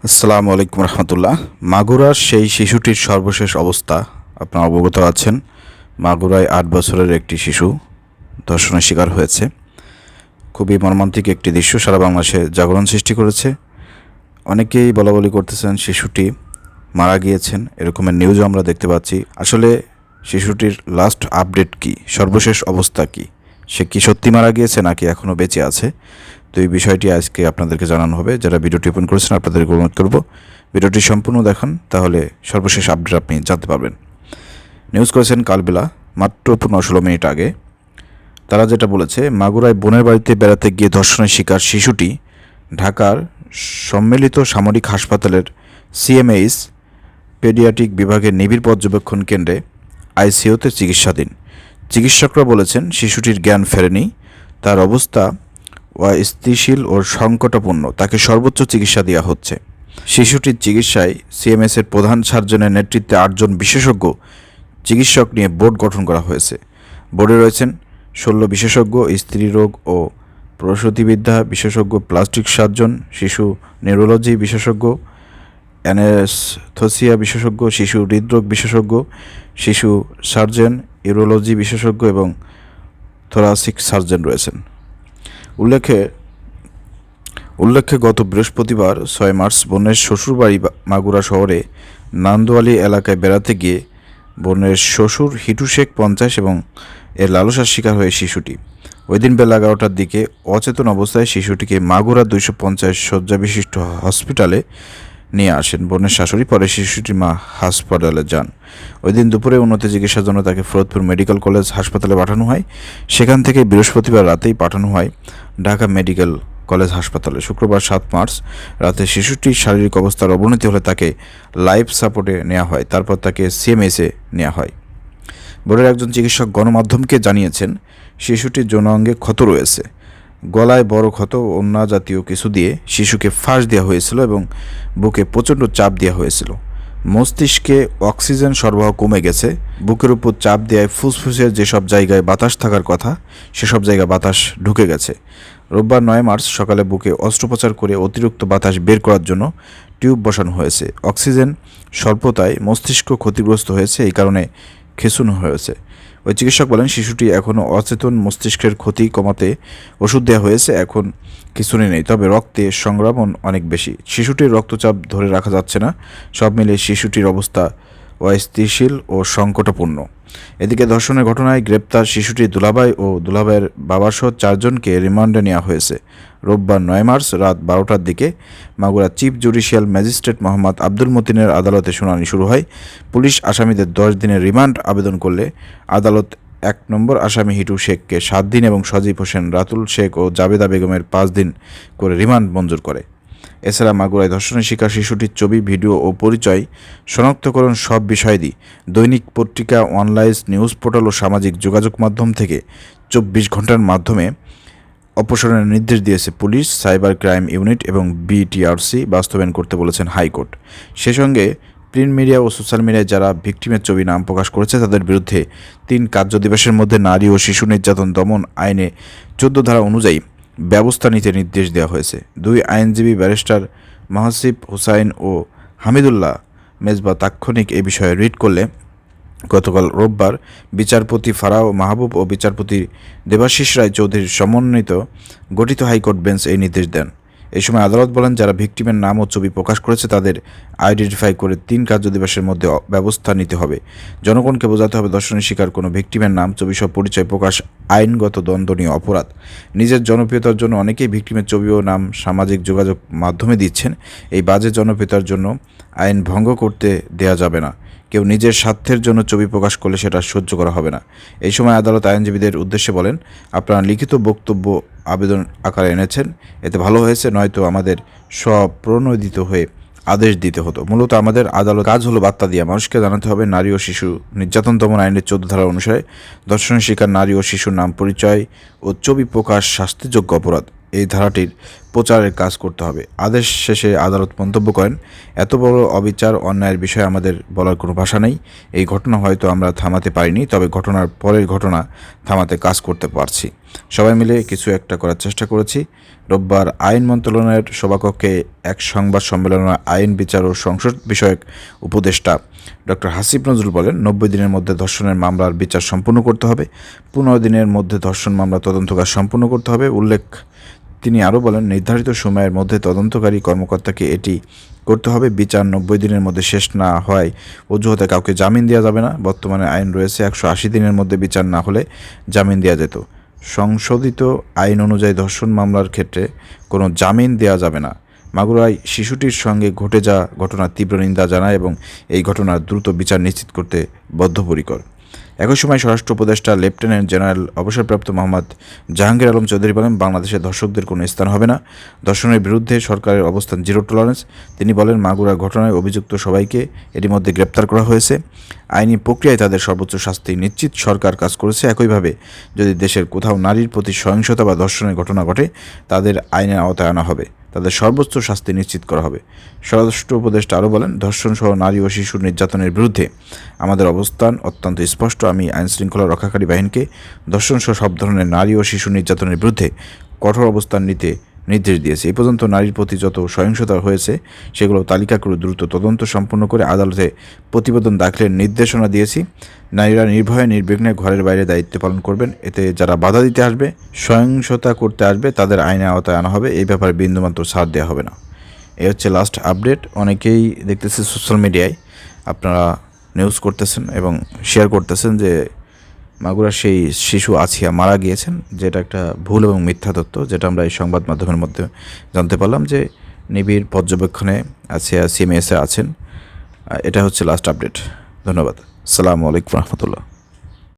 আসসালামু আলাইকুম রহমতুল্লাহ। মাগুরার সেই শিশুটির সর্বশেষ অবস্থা আপনারা অবগত আছেন। মাগুরায় ৮ বছরের একটি শিশু ধর্ষণের শিকার হয়েছে। খুবই মর্মান্তিক একটি দৃশ্য সারা বাংলাদেশে জাগরণ সৃষ্টি করেছে। অনেকেই বলাবলি করতেছেন শিশুটি মারা গিয়েছেন, এরকমের নিউজও আমরা দেখতে পাচ্ছি। আসলে শিশুটির লাস্ট আপডেট কি, সর্বশেষ অবস্থা কি, সে কি সত্যি মারা গিয়েছে নাকি এখনও বেঁচে আছে? তো এই বিষয়টি আজকে আপনাদেরকে জানানো হবে। যারা ভিডিওটি ওপেন করেছেন আপনাদেরকে অনুরোধ করব ভিডিওটি সম্পূর্ণ দেখান, তাহলে সর্বশেষ আপডেট আপনি জানতে পারবেন। নিউজ করেছেন কালবেলা মাত্র 15-16 মিনিট আগে। তারা যেটা বলেছে, মাগুরায় বোনের বাড়িতে বেড়াতে গিয়ে ধর্ষণের শিকার শিশুটি ঢাকার সম্মিলিত সামরিক হাসপাতালের সিএমএইচ পেডিয়াট্রিক বিভাগের নিবিড় পর্যবেক্ষণ কেন্দ্রে আইসিইউতে চিকিৎসাধীন। চিকিৎসকরা বলেছেন শিশুটির জ্ঞান ফেরেনি, তার অবস্থা অস্থিতিশীল ও সংকটাপন্ন, তাকে সর্বোচ্চ চিকিৎসা দেওয়া হচ্ছে। শিশুটির চিকিৎসায় সিএমএসের প্রধান সার্জনের নেতৃত্বে 8 জন বিশেষজ্ঞ চিকিৎসক নিয়ে বোর্ড গঠন করা হয়েছে। বোর্ডে রয়েছেন 16 বিশেষজ্ঞ, স্ত্রীরোগ ও প্রসূতিবিদ্যা বিশেষজ্ঞ, প্লাস্টিক সার্জন, শিশু নিউরোলজি বিশেষজ্ঞ, অ্যানেস্থেসিয়া বিশেষজ্ঞ, শিশু হৃদরোগ বিশেষজ্ঞ, শিশু সার্জন, ইউরোলজি বিশেষজ্ঞ এবং থোরাসিক সার্জন রয়েছেন। উল্লেখ্য গত বৃহস্পতিবার 6 মার্চ বোনের শ্বশুরবাড়ি মাগুরা শহরে নান্দোয়ালি এলাকায় বেড়াতে গিয়ে বোনের শ্বশুর হিটু শেখ 50 এবং এর লালসার শিকার হয়ে শিশুটি। ওই দিন বেলা 11টার দিকে অচেতন অবস্থায় শিশুটিকে মাগুরা 250 শয্যা বিশিষ্ট হসপিটালে নিয়ে আসেন বোনের শাশুড়ি। পরে শিশুটির মা হাসপাতালে যান। ওই দিন দুপুরে উন্নত চিকিৎসার জন্য তাকে ফরিদপুর মেডিকেল কলেজ হাসপাতালে পাঠানো হয়। সেখান থেকে বৃহস্পতিবার রাতেই পাঠানো হয় ঢাকা মেডিকেল কলেজ হাসপাতালে। শুক্রবার 7 মার্চ রাতে শিশুটির শারীরিক অবস্থার অবনতি হলে তাকে লাইফ সাপোর্টে নেওয়া হয়, তারপর তাকে সিএমএসে নেওয়া হয়। বোর্ডের একজন চিকিৎসক গণমাধ্যমকে জানিয়েছেন, শিশুটির যৌন অঙ্গে ক্ষত রয়েছে। গলায় বড় ক্ষত ও অন্য জাতীয় কিছু দিয়ে শিশুকে ফাঁস দেওয়া হয়েছিল এবং বুকে প্রচণ্ড চাপ দেওয়া হয়েছিল। মস্তিষ্কে অক্সিজেন সরবরাহ কমে গেছে। বুকের উপর চাপ দেওয়ায় ফুসফুসের যেসব জায়গায় বাতাস থাকার কথা সেসব জায়গায় বাতাস ঢুকে গেছে। রোববার 9 মার্চ সকালে বুকে অস্ত্রোপচার করে অতিরিক্ত বাতাস বের করার জন্য টিউব বসানো হয়েছে। অক্সিজেন স্বল্পতায় মস্তিষ্ক ক্ষতিগ্রস্ত হয়েছে, এই কারণে খেঁচুনো হয়েছে। ওই চিকিৎসক বলেন, শিশুটি এখনও অচেতন, মস্তিষ্কের ক্ষতি কমাতে ওষুধ দেওয়া হয়েছে, এখন কিছুই নেই, তবে রক্তে সংক্রমণ অনেক বেশি। শিশুটির রক্তচাপ ধরে রাখা যাচ্ছে না। সব মিলিয়ে শিশুটির অবস্থা অস্থিতিশীল ও সংকটাপন্ন। এদিকে ধর্ষণের ঘটনায় গ্রেপ্তার শিশুটির দুলাভাই ও দুলাভাইয়ের বাবাসহ 4 জনকে রিমান্ডে নেওয়া হয়েছে। রোববার 9 মার্চ রাত 12টার দিকে Magura chief judicial magistrate Mohammad Abdul মতিনের আদালতে শুনানি শুরু হয়। পুলিশ আসামিদের 10 দিনের রিমান্ড আবেদন করলে আদালত 1 নম্বর আসামি হিটু শেখকে 7 দিন এবং সজীব হোসেন, রাতুল শেখ ও জাবেদা বেগমের 5 দিন করে রিমান্ড মঞ্জুর করে। এছাড়া মাগুরায় ধর্ষণের শিকার শিশুটির ছবি, ভিডিও ও পরিচয় শনাক্তকরণ সব বিষয়াদি দৈনিক পত্রিকা, অনলাইন নিউজ পোর্টাল ও সামাজিক যোগাযোগ মাধ্যম থেকে 24 ঘন্টার মাধ্যমে অপসারণের নির্দেশ দিয়েছে পুলিশ। সাইবার ক্রাইম ইউনিট এবং বিটিআরসি বাস্তবায়ন করতে বলেছেন হাইকোর্ট। সে সঙ্গে প্রিন্ট মিডিয়া ও সোশ্যাল মিডিয়ায় যারা ভিকটিমের ছবি নাম প্রকাশ করেছে তাদের বিরুদ্ধে 3 কার্যদিবসের মধ্যে নারী ও শিশু নির্যাতন দমন আইনে 14 ধারা অনুযায়ী ব্যবস্থা নিতে নির্দেশ দেওয়া হয়েছে। 2 আইনজীবী ব্যারিস্টার মাহসিব হুসাইন ও হামিদুল্লাহ মেজবা তাৎক্ষণিক এ বিষয়ে রিট করলে গতকাল রোববার বিচারপতি ফারাও মাহবুব ও বিচারপতি দেবাশিস রায় চৌধুরীর সমন্বিত গঠিত হাইকোর্ট বেঞ্চ এই নির্দেশ দেন। এই সময় আদালত বলেন, যারা ভিকটিমের নাম ও ছবি প্রকাশ করেছে তাদের আইডেন্টিফাই করে 3 কার্যদিবসের মধ্যে ব্যবস্থা নিতে হবে। জনগণকে বোঝাতে হবে ধর্ষণের শিকার কোনো ভিকটিমের নাম, ছবি সহ পরিচয় প্রকাশ আইনগত দণ্ডনীয় অপরাধ। নিজের জনপ্রিয়তার জন্য অনেকেই ভিকটিমের ছবি ও নাম সামাজিক যোগাযোগ মাধ্যমে দিচ্ছেন। এই বাজে জনপ্রিয়তার জন্য আইন ভঙ্গ করতে দেয়া যাবে না। কেউ নিজের স্বার্থের জন্য ছবি প্রকাশ করলে সেটা সহ্য করা হবে না। এই সময় আদালত আইনজীবীদের উদ্দেশ্যে বলেন, আপনারা লিখিত বক্তব্য আবেদন আকারে এনেছেন, এতে ভালো হয়েছে, নয়তো আমাদের স্বপ্রণোদিত হয়ে আদেশ দিতে হতো। মূলত আমাদের আদালত কাজ হলো বার্তা দিয়ে মানুষকে জানাতে হবে নারী ও শিশু নির্যাতন দমন আইনের 14 ধারা অনুসারে ধর্ষণের শিকার নারী ও শিশুর নাম, পরিচয় ও ছবি প্রকাশ শাস্তিযোগ্য অপরাধ। এই ধারাটির প্রচারের কাজ করতে হবে। আদেশ শেষে আদালত মন্তব্য করেন, এত বড় অবিচার অন্যায়ের বিষয়ে আমাদের বলার কোনো ভাষা নেই। এই ঘটনা হয়তো আমরা থামাতে পারিনি, তবে ঘটনার পরের ঘটনা থামাতে কাজ করতে পারছি। সবাই মিলে কিছু একটা করার চেষ্টা করেছি। রোববার আইন মন্ত্রণালয়ের সভাকক্ষে এক সংবাদ সম্মেলনে আইন বিচার ও সংসদ বিষয়ক উপদেষ্টা ডক্টর হাসিব নজরুল বলেন, 90 দিনের মধ্যে ধর্ষণের মামলার বিচার সম্পূর্ণ করতে হবে। 15 দিনের মধ্যে ধর্ষণ মামলা তদন্ত কাজ সম্পূর্ণ করতে হবে। তিনি আরও বলেন, নির্ধারিত সময়ের মধ্যে তদন্তকারী কর্মকর্তাকে এটি করতে হবে। বিচার 90 দিনের মধ্যে শেষ না হওয়ায় অজুহাতে কাউকে জামিন দেওয়া যাবে না। বর্তমানে আইন রয়েছে, 180 দিনের মধ্যে বিচার না হলে জামিন দেওয়া যেত। সংশোধিত আইন অনুযায়ী ধর্ষণ মামলার ক্ষেত্রে কোনো জামিন দেওয়া যাবে না। মাগুরায় শিশুটির সঙ্গে ঘটে যাওয়া ঘটনার তীব্র নিন্দা জানায় এবং এই ঘটনার দ্রুত বিচার নিশ্চিত করতে বদ্ধপরিকর। একই সময় স্বরাষ্ট্র উপদেষ্টা লেফটেন্যান্ট জেনারেল অবসরপ্রাপ্ত মোহাম্মদ জাহাঙ্গীর আলম চৌধুরী বলেন, বাংলাদেশে ধর্ষকদের কোনো স্থান হবে না। ধর্ষণের বিরুদ্ধে সরকারের অবস্থান জিরো টলারেন্স। তিনি বলেন, মাগুরার ঘটনায় অভিযুক্ত সবাইকে এরই মধ্যে গ্রেপ্তার করা হয়েছে। আইনি প্রক্রিয়ায় তাদের সর্বোচ্চ শাস্তি নিশ্চিত সরকার কাজ করেছে। একইভাবে যদি দেশের কোথাও নারীর প্রতি সহিংসতা বা ধর্ষণের ঘটনা ঘটে, তাদের আইনের আওতায় আনা হবে, তাদের সর্বোচ্চ শাস্তি নিশ্চিত করা হবে। স্বরাষ্ট্র উপদেষ্টা আরও বলেন, ধর্ষণসহ নারী ও শিশুর নির্যাতনের বিরুদ্ধে আমাদের অবস্থান অত্যন্ত স্পষ্ট। আমি আইনশৃঙ্খলা রক্ষাকারী বাহিনীকে ধর্ষণসহ সব ধরনের নারী ও শিশু নির্যাতনের বিরুদ্ধে কঠোর অবস্থান নিতে নির্দেশ দিয়েছে। এই পর্যন্ত নারীর প্রতি যত সহিংসতা হয়েছে সেগুলো তালিকা করে দ্রুত তদন্ত সম্পন্ন করে আদালতে প্রতিবেদন দাখিলের নির্দেশনা দিয়েছি। নারীরা নির্ভয়ে নির্বিঘ্নে ঘরের বাইরে দায়িত্ব পালন করবেন। এতে যারা বাধা দিতে আসবে, সহিংসতা করতে আসবে, তাদের আইনের আওতায় আনা হবে। এই ব্যাপারে বিন্দুমাত্র ছাড় দেওয়া হবে না। এই হচ্ছে লাস্ট আপডেট। অনেকেই দেখতেছে সোশ্যাল মিডিয়ায় আপনারা নিউজ করতেছেন এবং শেয়ার করতেছেন যে মাগুরার সেই শিশু আছিয়া মারা গিয়েছেন, যেটা একটা ভুল এবং মিথ্যা তথ্য, যেটা আমরা এই সংবাদ মাধ্যমের মধ্যে জানতে পারলাম যে নিবিড় পর্যবেক্ষণে আছিয়া সিএমএসে আছেন। এটা হচ্ছে লাস্ট আপডেট। ধন্যবাদ। আসসালামু আলাইকুম রহমতুল্লাহ।